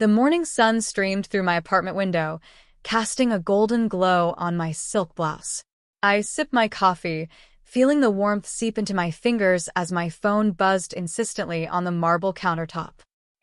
The morning sun streamed through my apartment window, casting a golden glow on my silk blouse. I sipped my coffee, feeling the warmth seep into my fingers as my phone buzzed insistently on the marble countertop.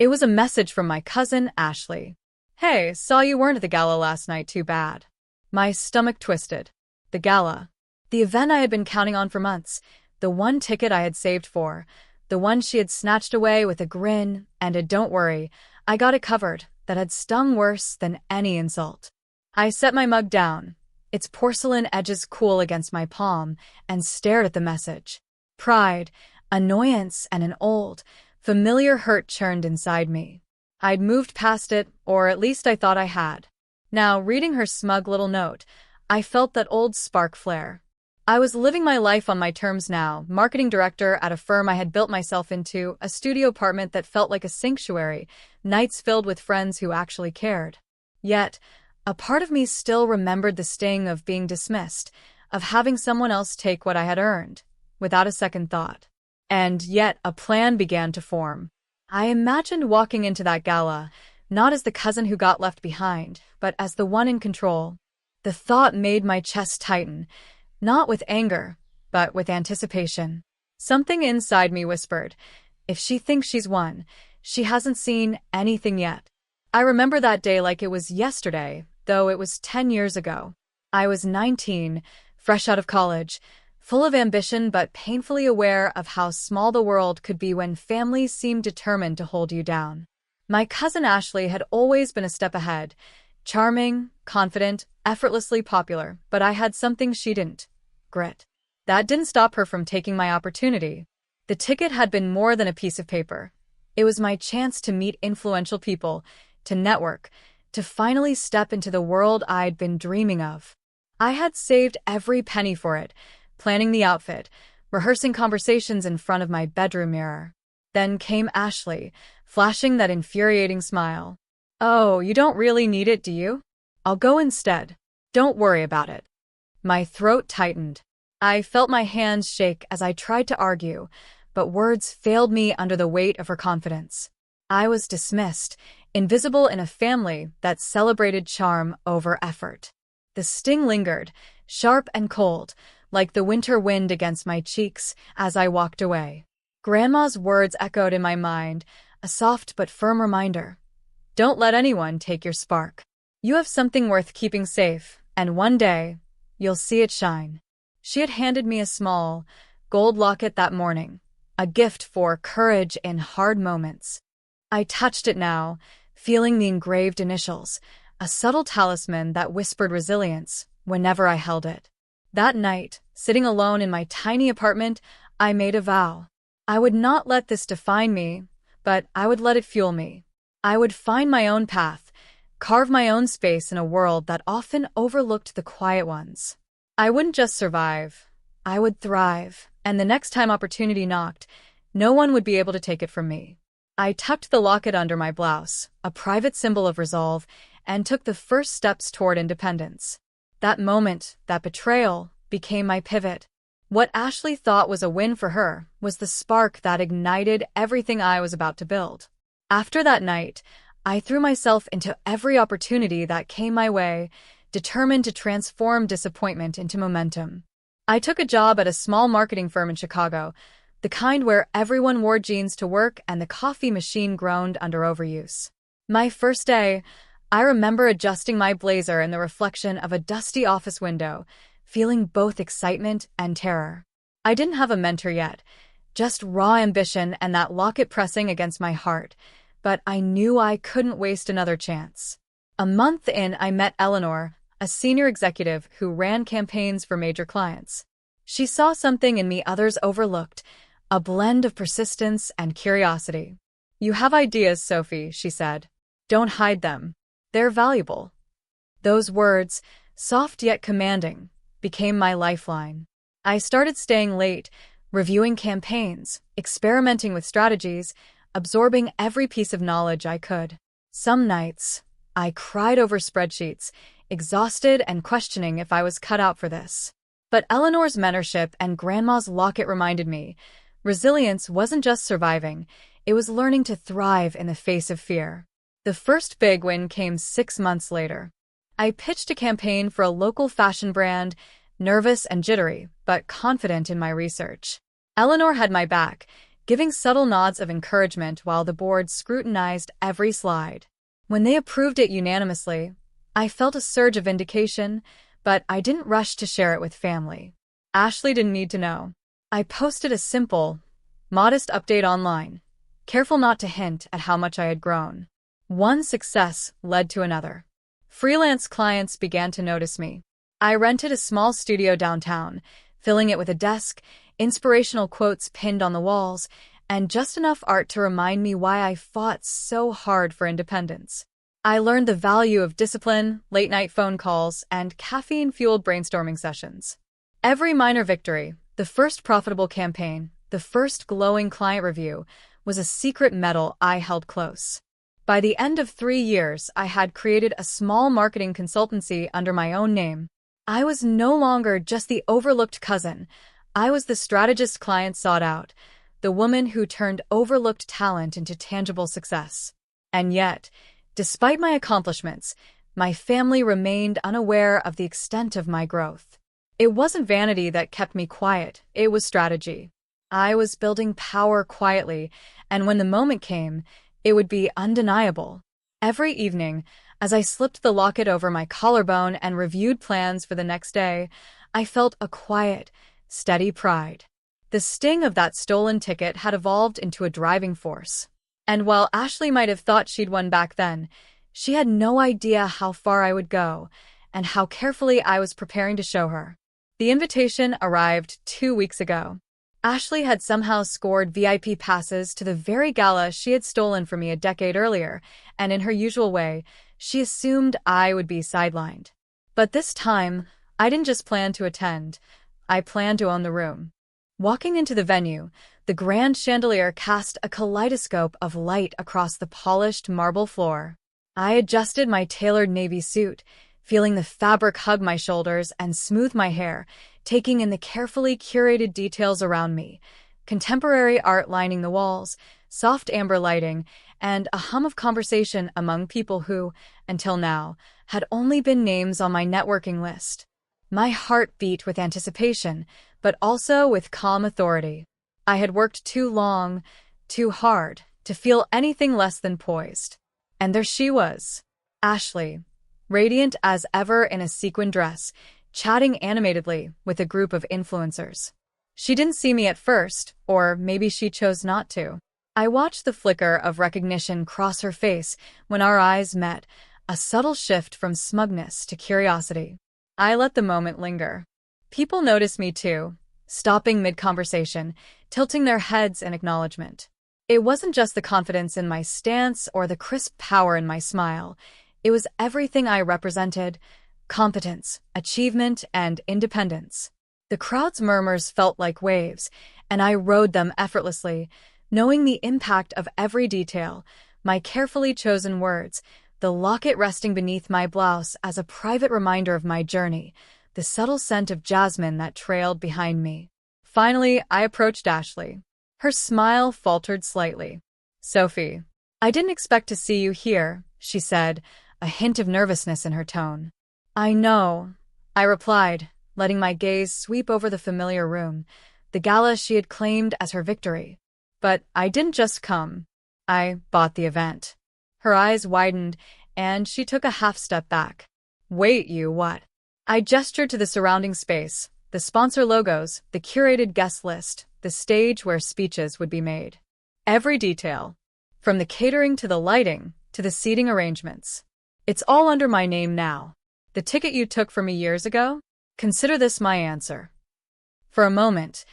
It was a message from my cousin, Ashley. "Hey, saw you weren't at the gala last night, too bad." My stomach twisted. The gala. The event I had been counting on for months. The one ticket I had saved for. The one she had snatched away with a grin and a "don't worry, I got it covered" that had stung worse than any insult. I set my mug down, its porcelain edges cool against my palm, and stared at the message. Pride, annoyance, and an old, familiar hurt churned inside me. I'd moved past it, or at least I thought I had. Now, reading her smug little note, I felt that old spark flare. I was living my life on my terms now, marketing director at a firm I had built myself into, a studio apartment that felt like a sanctuary, nights filled with friends who actually cared. Yet, a part of me still remembered the sting of being dismissed, of having someone else take what I had earned, without a second thought. And yet a plan began to form. I imagined walking into that gala, not as the cousin who got left behind, but as the one in control. The thought made my chest tighten, not with anger, but with anticipation. Something inside me whispered, if she thinks she's won, she hasn't seen anything yet. I remember that day like it was yesterday, though it was 10 years ago. I was 19, fresh out of college, full of ambition but painfully aware of how small the world could be when family seemed determined to hold you down. My cousin Ashley had always been a step ahead, charming, confident, effortlessly popular, but I had something she didn't: grit. That didn't stop her from taking my opportunity. The ticket had been more than a piece of paper. It was my chance to meet influential people, to network, to finally step into the world I'd been dreaming of. I had saved every penny for it, planning the outfit, rehearsing conversations in front of my bedroom mirror. Then came Ashley, flashing that infuriating smile. "Oh, you don't really need it, do you? I'll go instead. Don't worry about it." My throat tightened. I felt my hands shake as I tried to argue, but words failed me under the weight of her confidence. I was dismissed, invisible in a family that celebrated charm over effort. The sting lingered, sharp and cold, like the winter wind against my cheeks as I walked away. Grandma's words echoed in my mind, a soft but firm reminder. Don't let anyone take your spark. You have something worth keeping safe, and one day, you'll see it shine. She had handed me a small, gold locket that morning, a gift for courage in hard moments. I touched it now, feeling the engraved initials, a subtle talisman that whispered resilience whenever I held it. That night, sitting alone in my tiny apartment, I made a vow. I would not let this define me, but I would let it fuel me. I would find my own path, carve my own space in a world that often overlooked the quiet ones. I wouldn't just survive, I would thrive, and the next time opportunity knocked, no one would be able to take it from me. I tucked the locket under my blouse, a private symbol of resolve, and took the first steps toward independence. That moment, that betrayal, became my pivot. What Ashley thought was a win for her was the spark that ignited everything I was about to build. After that night, I threw myself into every opportunity that came my way, determined to transform disappointment into momentum. I took a job at a small marketing firm in Chicago, the kind where everyone wore jeans to work and the coffee machine groaned under overuse. My first day, I remember adjusting my blazer in the reflection of a dusty office window, feeling both excitement and terror. I didn't have a mentor yet, just raw ambition and that locket pressing against my heart, but I knew I couldn't waste another chance. A month in, I met Eleanor, a senior executive who ran campaigns for major clients. She saw something in me others overlooked, a blend of persistence and curiosity. "You have ideas, Sophie," she said. "Don't hide them. They're valuable." Those words, soft yet commanding, became my lifeline. I started staying late, reviewing campaigns, experimenting with strategies, absorbing every piece of knowledge I could. Some nights, I cried over spreadsheets, exhausted and questioning if I was cut out for this. But Eleanor's mentorship and Grandma's locket reminded me, resilience wasn't just surviving, it was learning to thrive in the face of fear. The first big win came 6 months later. I pitched a campaign for a local fashion brand, nervous and jittery, but confident in my research. Eleanor had my back, giving subtle nods of encouragement while the board scrutinized every slide. When they approved it unanimously, I felt a surge of vindication, but I didn't rush to share it with family. Ashley didn't need to know. I posted a simple, modest update online, careful not to hint at how much I had grown. One success led to another. Freelance clients began to notice me. I rented a small studio downtown, filling it with a desk, inspirational quotes pinned on the walls, and just enough art to remind me why I fought so hard for independence. I learned the value of discipline, late-night phone calls, and caffeine-fueled brainstorming sessions. Every minor victory, the first profitable campaign, the first glowing client review, was a secret medal I held close. By the end of 3 years, I had created a small marketing consultancy under my own name. I was no longer just the overlooked cousin. I was the strategist clients sought out, the woman who turned overlooked talent into tangible success. And yet, despite my accomplishments, my family remained unaware of the extent of my growth. It wasn't vanity that kept me quiet, it was strategy. I was building power quietly, and when the moment came, it would be undeniable. Every evening, as I slipped the locket over my collarbone and reviewed plans for the next day, I felt a quiet, steady pride. The sting of that stolen ticket had evolved into a driving force. And while Ashley might have thought she'd won back then, she had no idea how far I would go and how carefully I was preparing to show her. The invitation arrived 2 weeks ago. Ashley had somehow scored VIP passes to the very gala she had stolen from me a decade earlier, and in her usual way, she assumed I would be sidelined. But this time, I didn't just plan to attend, I planned to own the room. Walking into the venue, the grand chandelier cast a kaleidoscope of light across the polished marble floor. I adjusted my tailored navy suit, feeling the fabric hug my shoulders and smooth my hair, taking in the carefully curated details around me, contemporary art lining the walls, soft amber lighting, and a hum of conversation among people who, until now, had only been names on my networking list. My heart beat with anticipation, but also with calm authority. I had worked too long, too hard, to feel anything less than poised. And there she was, Ashley, radiant as ever in a sequin dress, chatting animatedly with a group of influencers. She didn't see me at first, or maybe she chose not to. I watched the flicker of recognition cross her face when our eyes met, a subtle shift from smugness to curiosity. I let the moment linger. People noticed me too, stopping mid-conversation, tilting their heads in acknowledgement. It wasn't just the confidence in my stance or the crisp power in my smile. It was everything I represented: competence, achievement, and independence. The crowd's murmurs felt like waves, and I rode them effortlessly, knowing the impact of every detail, my carefully chosen words, the locket resting beneath my blouse as a private reminder of my journey, the subtle scent of jasmine that trailed behind me. Finally, I approached Ashley. Her smile faltered slightly. "Sophie, I didn't expect to see you here," she said, a hint of nervousness in her tone. "I know," I replied, letting my gaze sweep over the familiar room, the gala she had claimed as her victory. "But I didn't just come. I bought the event." Her eyes widened, and she took a half step back. "Wait, you what?" I gestured to the surrounding space, the sponsor logos, the curated guest list, the stage where speeches would be made. Every detail, from the catering to the lighting to the seating arrangements. It's all under my name now. The ticket you took from me years ago? Consider this my answer. For a moment,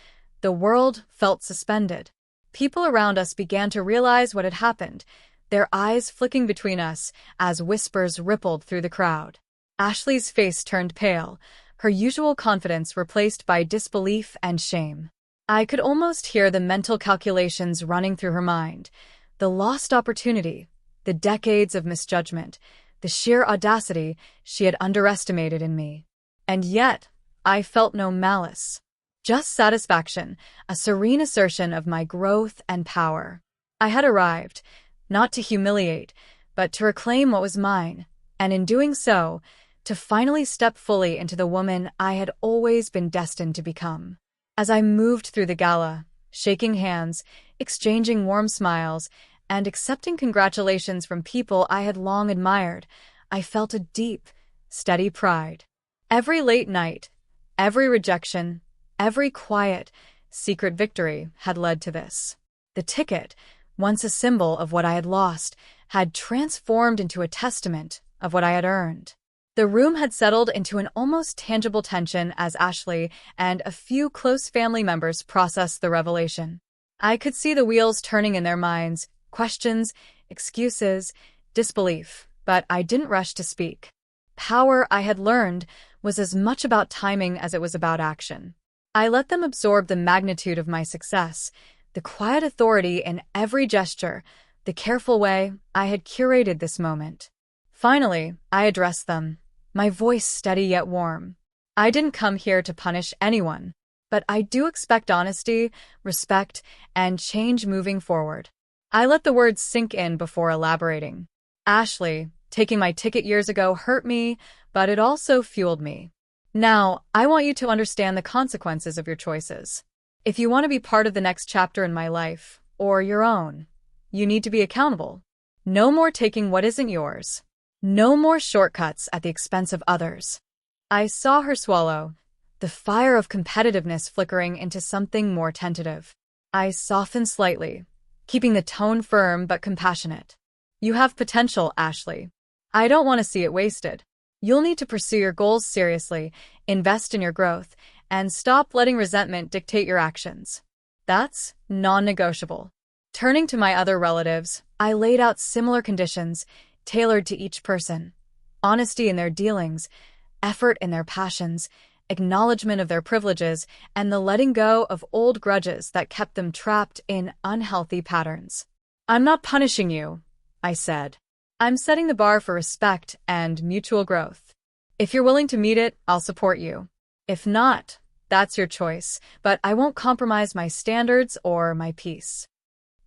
the world felt suspended. People around us began to realize what had happened, their eyes flicking between us as whispers rippled through the crowd. Ashley's face turned pale, her usual confidence replaced by disbelief and shame. I could almost hear the mental calculations running through her mind. The lost opportunity, the decades of misjudgment, the sheer audacity she had underestimated in me. And yet, I felt no malice. Just satisfaction, a serene assertion of my growth and power. I had arrived, not to humiliate, but to reclaim what was mine, and in doing so, to finally step fully into the woman I had always been destined to become. As I moved through the gala, shaking hands, exchanging warm smiles, and accepting congratulations from people I had long admired, I felt a deep, steady pride. Every late night, every rejection, every quiet, secret victory had led to this. The ticket, once a symbol of what I had lost, had transformed into a testament of what I had earned. The room had settled into an almost tangible tension as Ashley and a few close family members processed the revelation. I could see the wheels turning in their minds, questions, excuses, disbelief, but I didn't rush to speak. Power, I had learned, was as much about timing as it was about action. I let them absorb the magnitude of my success, the quiet authority in every gesture, the careful way I had curated this moment. Finally, I addressed them, my voice steady yet warm. I didn't come here to punish anyone, but I do expect honesty, respect, and change moving forward. I let the words sink in before elaborating. Ashley, taking my ticket years ago hurt me, but it also fueled me. Now, I want you to understand the consequences of your choices. If you want to be part of the next chapter in my life, or your own, you need to be accountable. No more taking what isn't yours. No more shortcuts at the expense of others. I saw her swallow, the fire of competitiveness flickering into something more tentative. I softened slightly, keeping the tone firm but compassionate. You have potential, Ashley. I don't want to see it wasted. You'll need to pursue your goals seriously, invest in your growth, and stop letting resentment dictate your actions. That's non-negotiable. Turning to my other relatives, I laid out similar conditions, tailored to each person. Honesty in their dealings, effort in their passions, acknowledgement of their privileges, and the letting go of old grudges that kept them trapped in unhealthy patterns. I'm not punishing you, I said. I'm setting the bar for respect and mutual growth. If you're willing to meet it, I'll support you. If not, that's your choice, but I won't compromise my standards or my peace.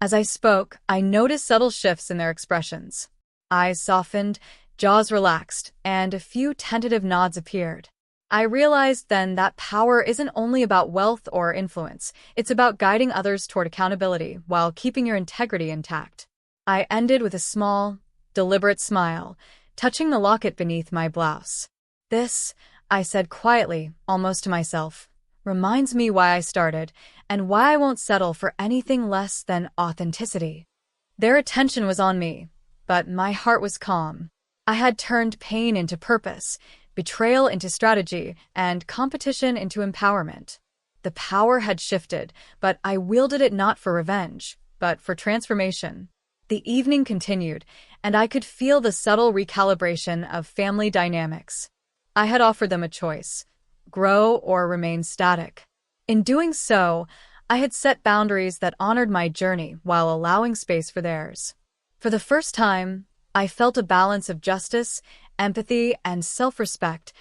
As I spoke, I noticed subtle shifts in their expressions. Eyes softened, jaws relaxed, and a few tentative nods appeared. I realized then that power isn't only about wealth or influence, it's about guiding others toward accountability while keeping your integrity intact. I ended with a small, deliberate smile, touching the locket beneath my blouse. This, I said quietly, almost to myself, reminds me why I started and why I won't settle for anything less than authenticity. Their attention was on me, but my heart was calm. I had turned pain into purpose, betrayal into strategy, and competition into empowerment. The power had shifted, but I wielded it not for revenge, but for transformation. The evening continued, and I could feel the subtle recalibration of family dynamics. I had offered them a choice: grow or remain static. In doing so, I had set boundaries that honored my journey while allowing space for theirs. For the first time, I felt a balance of justice, empathy, and self-respect,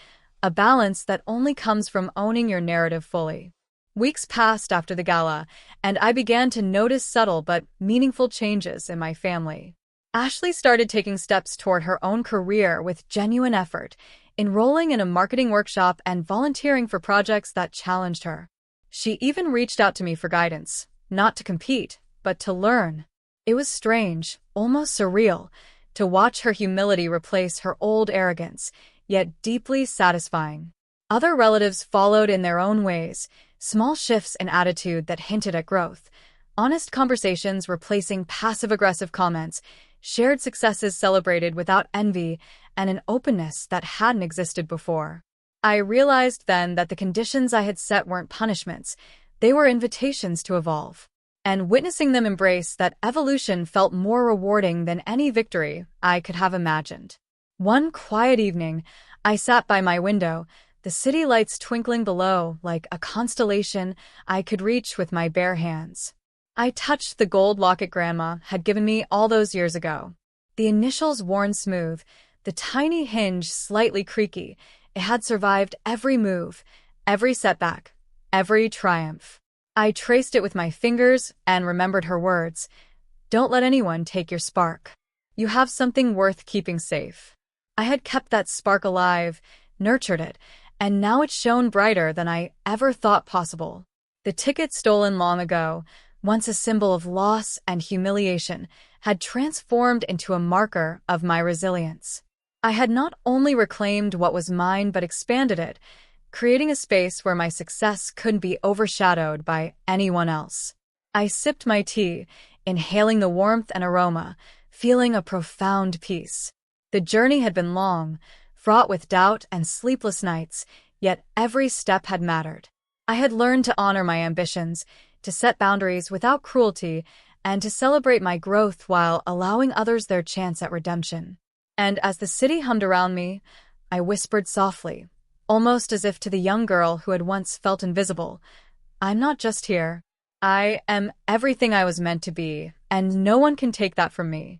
a balance that only comes from owning your narrative fully. Weeks passed after the gala, and I began to notice subtle but meaningful changes in my family. Ashley started taking steps toward her own career with genuine effort, enrolling in a marketing workshop and volunteering for projects that challenged her. She even reached out to me for guidance, not to compete, but to learn. It was strange, almost surreal, to watch her humility replace her old arrogance, yet deeply satisfying. Other relatives followed in their own ways, small shifts in attitude that hinted at growth, honest conversations replacing passive-aggressive comments, shared successes celebrated without envy, and an openness that hadn't existed before. I realized then that the conditions I had set weren't punishments, they were invitations to evolve. And witnessing them embrace that evolution felt more rewarding than any victory I could have imagined. One quiet evening, I sat by my window, the city lights twinkling below like a constellation I could reach with my bare hands. I touched the gold locket Grandma had given me all those years ago. The initials worn smooth, the tiny hinge slightly creaky. It had survived every move, every setback, every triumph. I traced it with my fingers and remembered her words: "Don't let anyone take your spark." You have something worth keeping safe. I had kept that spark alive, nurtured it, and now it shone brighter than I ever thought possible. The ticket stolen long ago, once a symbol of loss and humiliation, had transformed into a marker of my resilience. I had not only reclaimed what was mine but expanded it, creating a space where my success couldn't be overshadowed by anyone else. I sipped my tea, inhaling the warmth and aroma, feeling a profound peace. The journey had been long, fraught with doubt and sleepless nights, yet every step had mattered. I had learned to honor my ambitions, to set boundaries without cruelty, and to celebrate my growth while allowing others their chance at redemption. And as the city hummed around me, I whispered softly, almost as if to the young girl who had once felt invisible, "I'm not just here. I am everything I was meant to be, and no one can take that from me."